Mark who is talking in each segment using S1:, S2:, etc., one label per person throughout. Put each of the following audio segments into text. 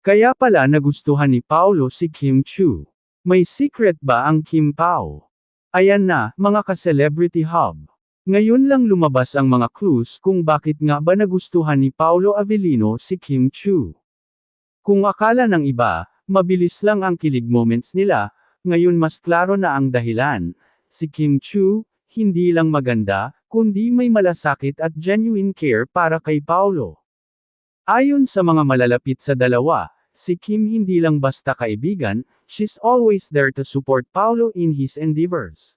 S1: Kaya pala nagustuhan ni Paolo si Kim Chu. May secret ba ang Kim Pao? Ayan na, mga ka-celebrity hub. Ngayon lang lumabas ang mga clues kung bakit nga ba nagustuhan ni Paolo Avellino si Kim Chu. Kung akala ng iba, mabilis lang ang kilig moments nila, ngayon mas klaro na ang dahilan. Si Kim Chu, hindi lang maganda, kundi may malasakit at genuine care para kay Paolo. Ayon sa mga malalapit sa dalawa, si Kim hindi lang basta kaibigan, she's always there to support Paolo in his endeavors.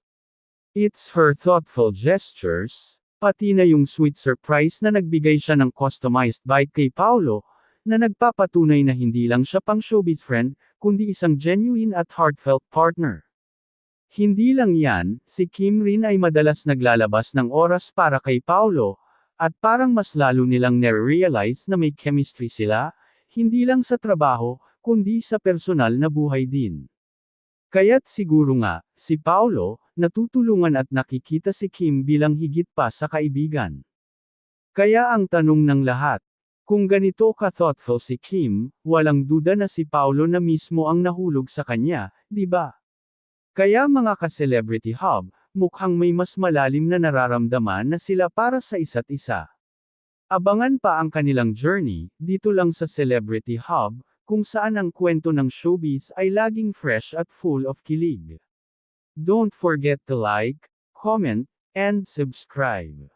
S1: It's her thoughtful gestures, pati na yung sweet surprise na nagbigay siya ng customized bike kay Paolo, na nagpapatunay na hindi lang siya pang showbiz friend, kundi isang genuine at heartfelt partner. Hindi lang yan, si Kim rin ay madalas naglalabas ng oras para kay Paolo, at parang mas lalo nilang nare-realize na may chemistry sila, hindi lang sa trabaho, kundi sa personal na buhay din. Kaya't siguro nga, si Paolo, natutulungan at nakikita si Kim bilang higit pa sa kaibigan. Kaya ang tanong ng lahat, kung ganito ka-thoughtful si Kim, walang duda na si Paolo na mismo ang nahulog sa kanya, di ba? Kaya mga ka-celebrity hub, mukhang may mas malalim na nararamdaman na sila para sa isa't isa. Abangan pa ang kanilang journey, dito lang sa Celebrity Hub, kung saan ang kwento ng showbiz ay laging fresh at full of kilig. Don't forget to like, comment, and subscribe.